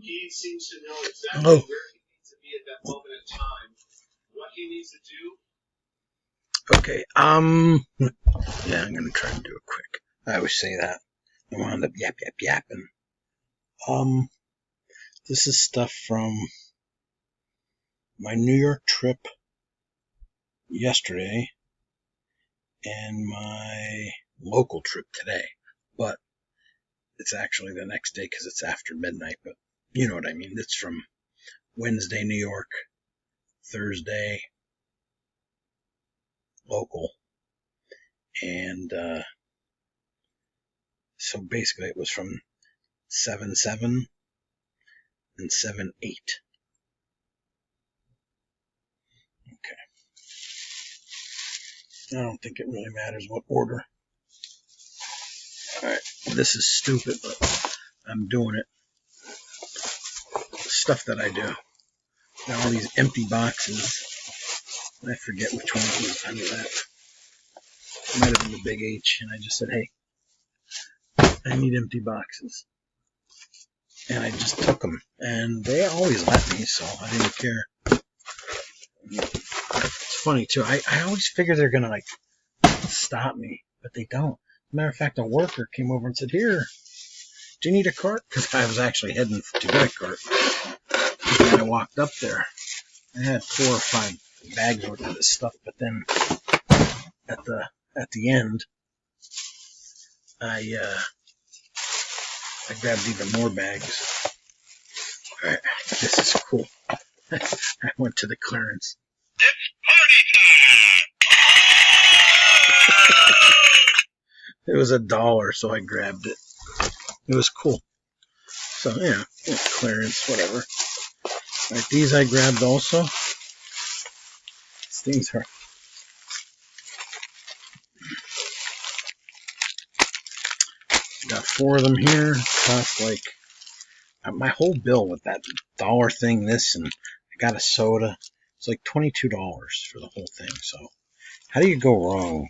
He seems to know exactly where he needs to be at that moment in time, what he needs to do. Okay, yeah, I'm gonna try and do it quick. I always say that. I wound up yapping. This is stuff from my New York trip yesterday and my local trip today. But it's actually the next day because it's after midnight, but you know what I mean. It's from Wednesday, New York, Thursday, local. And so basically it was from 7-7 and 7-8. Okay. I don't think it really matters what order. Alright, this is stupid, but I'm doing it. Stuff that I do. Got all these empty boxes. I forget which one it was under that. It might have been the big H, and I just said, hey, I need empty boxes. And I just took them. And they always let me, so I didn't care. It's funny, too. I always figure they're going to, like, stop me, but they don't. As a matter of fact, a worker came over and said, here, do you need a cart? Because I was actually heading to get a cart. And I walked up there. I had 4 or 5 bags worth of this stuff, but then at the end, I grabbed even more bags. All right, this is cool. I went to the clearance. It's party time! It was $1, so I grabbed it. It was cool. So yeah, clearance, whatever. All right, these I grabbed also. These things are. Got 4 of them here. Cost like my whole bill with that $1 thing. This and I got a soda. It's like $22 for the whole thing. So how do you go wrong?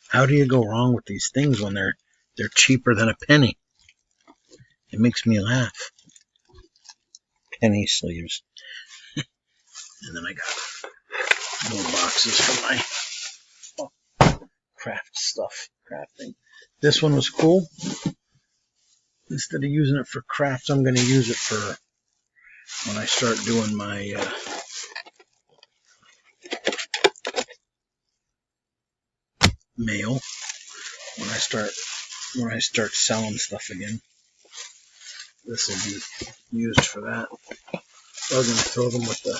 How do you go wrong with these things when they're cheaper than a penny? It makes me laugh. Penny sleeves. And then I got more boxes for my craft stuff, crafting. This one was cool. Instead of using it for crafts, I'm going to use it for when I start doing my mail. When I start selling stuff again, this will be used for that. I was going to throw them with the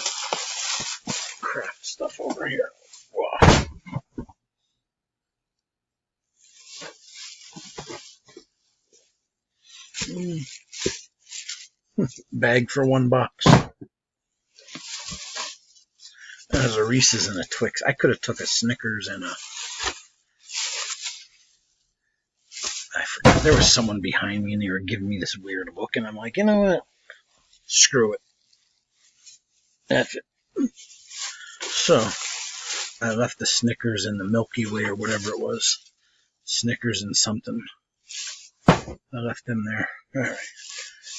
craft stuff over here. Wow. Bag for $1. There's a Reese's and a Twix. I could have took a Snickers and I forgot. There was someone behind me and they were giving me this weird look, and I'm like, you know what? Screw it. That's it. So I left the Snickers and the Milky Way or whatever it was. Snickers and something. I left them there. All right.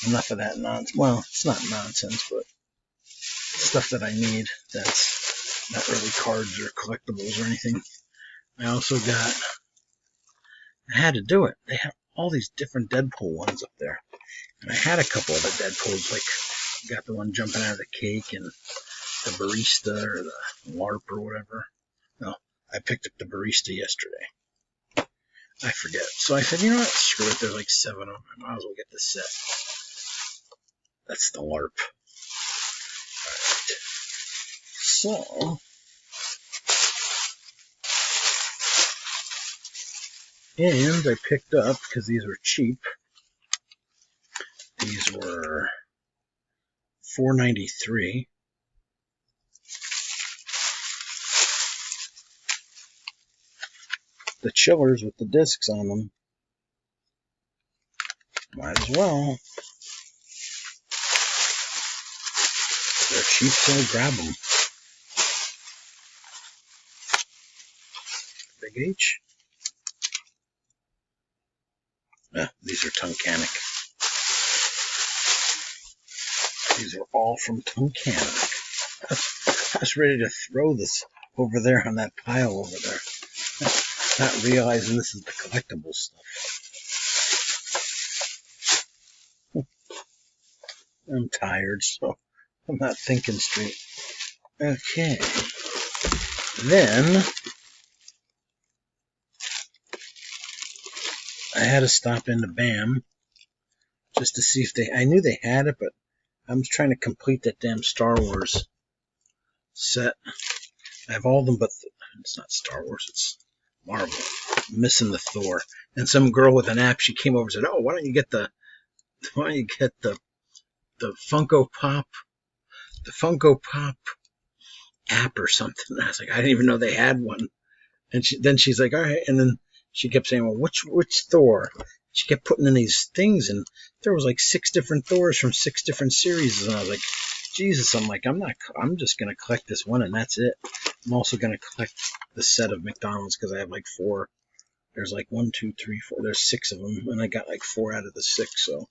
Enough of that nonsense. Well, it's not nonsense, but stuff that I need that's not really cards or collectibles or anything. I also got, I had to do it. They have all these different Deadpool ones up there. And I had a couple of the Deadpools, like got the one jumping out of the cake and the barista or the LARP or whatever. No, I picked up the barista yesterday. I forget. So I said, you know what? Screw it. There's like 7 of them. I might as well get the set. That's the LARP. So, and I picked up, because these were cheap, these were $4.93. The chillers with the discs on them. Might as well. They're cheap, so grab them. Big H. These are Tunkhannock. These are all from Tunkhannock. I was ready to throw this over there on that pile over there, not realizing this is the collectible stuff. I'm tired, so I'm not thinking straight. Okay. Then I had to stop into BAM just to see if I knew they had it, but I'm trying to complete that damn Star Wars set. I have all of them, but it's not Star Wars, it's Marvel. I'm missing the Thor. And some girl with an app, she came over and said, "Oh, why don't you get the Funko Pop app or something?" And I was like, I didn't even know they had one. And then she's like, "All right," and then she kept saying, "Well, which Thor?" She kept putting in these things, and there was like 6 different Thors from 6 different series, and I was like, Jesus, I'm just going to collect this one, and that's it. I'm also going to collect the set of McDonald's, because I have like 4. There's like 1, 2, 3, 4. There's 6 of them, and I got like 4 out of the 6, so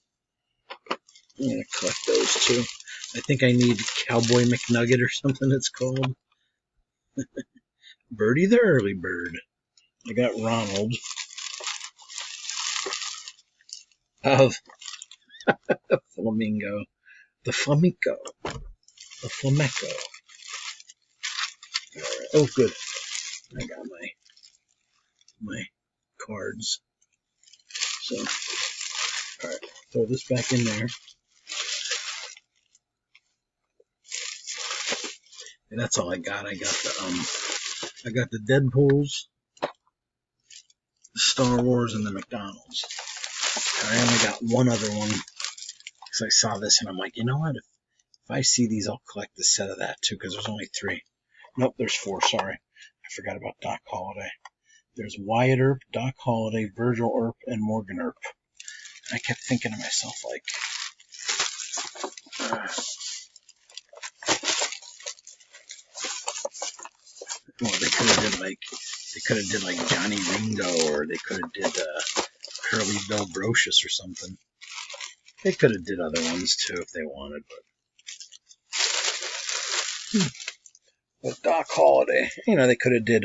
I'm going to collect those too. I think I need Cowboy McNugget or something it's called. Birdie the Early Bird. I got Ronald. Of Flamingo. The Flamenco. The Flamenco. Alright. Oh, good. I got my cards. So, alright. Throw this back in there. And that's all I got. I got the Deadpools, the Star Wars, and the McDonald's. I only got one other one because I saw this and I'm like, you know what? If I see these, I'll collect the set of that too, because there's only 3. Nope, there's 4. Sorry, I forgot about Doc Holliday. There's Wyatt Earp, Doc Holliday, Virgil Earp, and Morgan Earp. I kept thinking to myself, like, well, they could have did like Johnny Ringo, or they could have did Curly Bill Brocious or something. They could have did other ones too if they wanted, but Doc Holliday, they could have did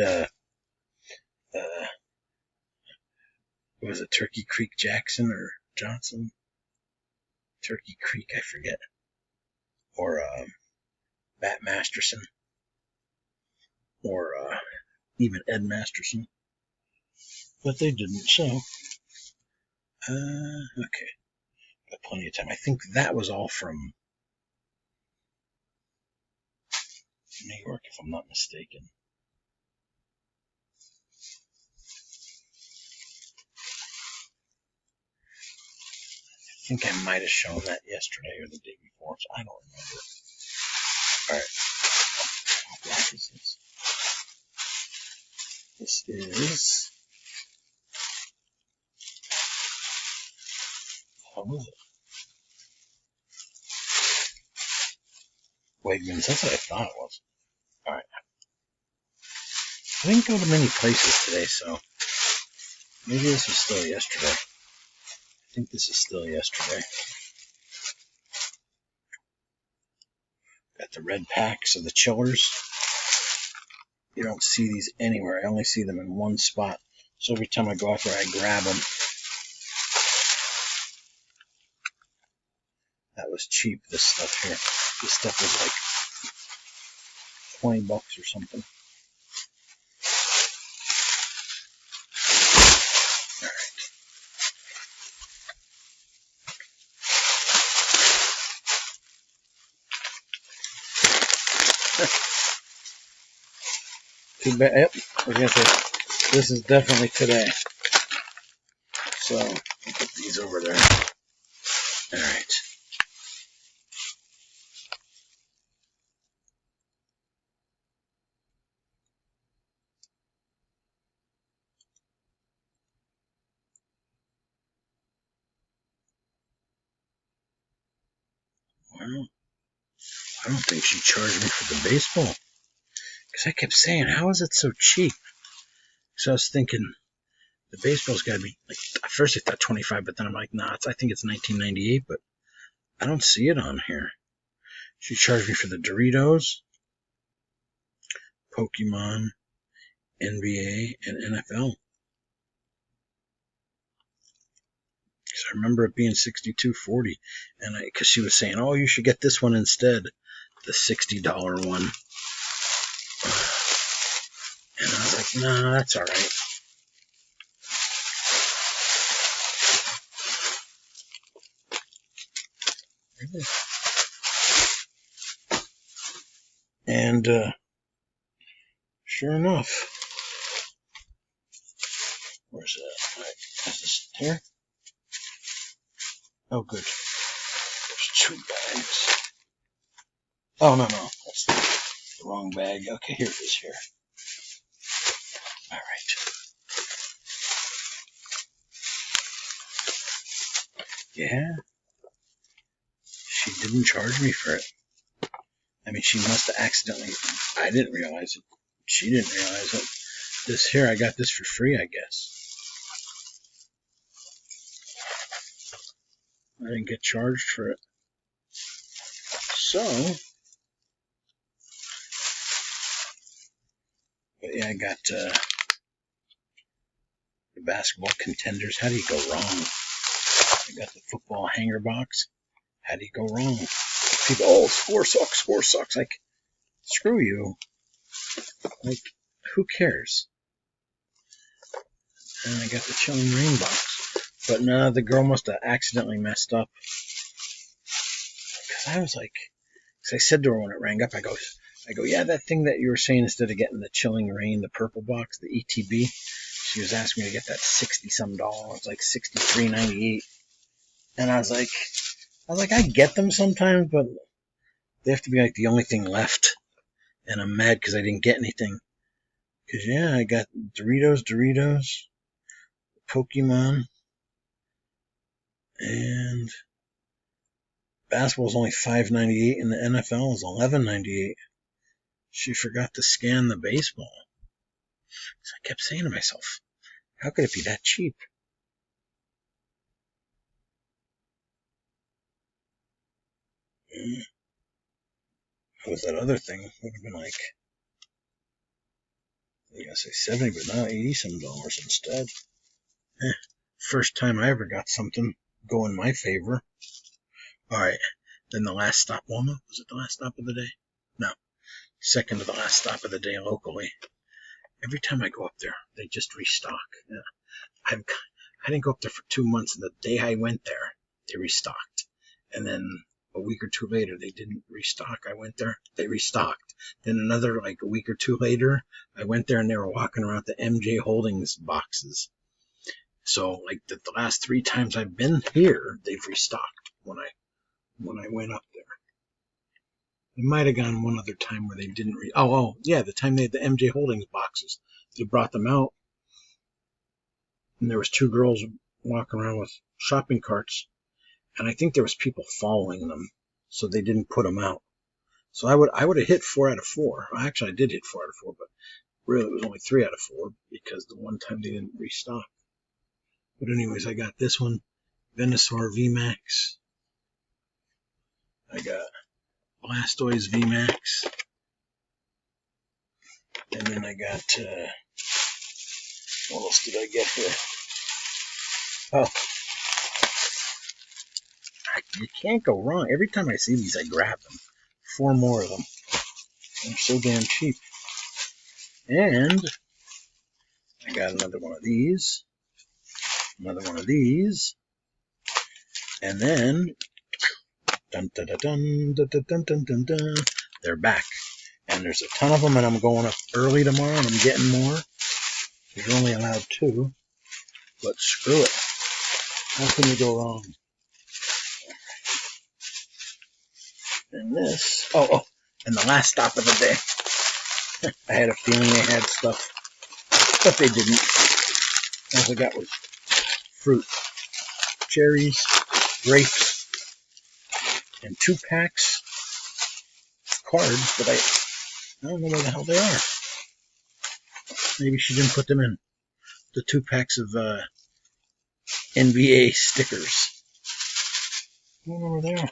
was it Turkey Creek Jackson or Johnson? Turkey Creek, I forget. Or Bat Masterson. Or even Ed Masterson. But they didn't, so. Okay. Got plenty of time. I think that was all from New York, if I'm not mistaken. I think I might have shown that yesterday or the day before, so I don't remember. Alright. What block is this? This is... How was it? Wegmans, that's what I thought it was. Alright. I didn't go to many places today, so maybe this was still yesterday. I think this is still yesterday. Got the red packs of the chillers. You don't see these anywhere. I only see them in one spot. So every time I go out there, I grab them. That was cheap, this stuff here. This stuff was like $20 or something. Too bad. Yep. I was gonna say this is definitely today. So I'll put these over there. All right. Well, I don't think she charged me for the baseball, because I kept saying, how is it so cheap? So I was thinking, the baseball's got to be, like, at first I thought 25, but then I'm like, nah, I think it's 1998, but I don't see it on here. She charged me for the Doritos, Pokemon, NBA, and NFL. Because I remember it being $62.40, and because she was saying, "Oh, you should get this one instead, the $60 one." And I was like, "Nah, that's all right." And sure enough, where's that? All right, is this here? Oh, good. There's 2 bags. Oh, no, that's the wrong bag. Okay, here it is here. All right. Yeah. She didn't charge me for it. I mean, she must have accidentally. I didn't realize it. She didn't realize it. This here, I got this for free, I guess. I didn't get charged for it. So, but yeah, I got the basketball contenders. How do you go wrong? I got the football hanger box. How do you go wrong? People, oh, score sucks. Like, screw you. Like, who cares? And I got the Chilling Reign box. But no, the girl must have accidentally messed up. Because I was like, because I said to her when it rang up, I go, yeah, that thing that you were saying instead of getting the Chilling Reign, the purple box, the ETB, she was asking me to get that $60-some. It's like $63.98. And I was like, I get them sometimes, but they have to be like the only thing left. And I'm mad because I didn't get anything. Because, yeah, I got Doritos, Pokemon, and basketball's only $5.98, and the NFL is $11.98. She forgot to scan the baseball. So I kept saying to myself, how could it be that cheap? What was that other thing? It would have been like, I guess say 70, but now $80-some instead. First time I ever got something go in my favor. All right. Then the last stop, Walmart. Was it the last stop of the day? No. Second to the last stop of the day locally. Every time I go up there, they just restock. Yeah. I didn't go up there for 2 months, and the day I went there, they restocked. And then a week or two later, they didn't restock. I went there, they restocked. Then another, like a week or two later, I went there and they were walking around the MJ Holdings boxes. So, like the last 3 times I've been here, they've restocked when I went up there. It might have gone one other time where they didn't yeah, the time they had the MJ Holdings boxes. They brought them out, and there was 2 girls walking around with shopping carts. And I think there was people following them, so they didn't put them out. So I would have hit 4 out of 4. Actually, I did hit 4 out of 4, but really it was only 3 out of 4 because the one time they didn't restock. But anyways, I got this one, Venusaur VMAX. I got Blastoise VMAX. And then I got, what else did I get here? Oh. You can't go wrong. Every time I see these, I grab them. 4 more of them. They're so damn cheap. And I got another one of these. Another one of these. And then, dun dun dun dun dun dun dun dun dun, they're back. And there's a ton of them, and I'm going up early tomorrow, and I'm getting more. You're only allowed 2. But screw it. How can you go wrong? And this, and the last stop of the day. I had a feeling they had stuff, but they didn't. All I got was fruit, cherries, grapes, and 2 packs of cards, but I don't know where the hell they are. Maybe she didn't put them in. The 2 packs of NBA stickers. I don't know where they are.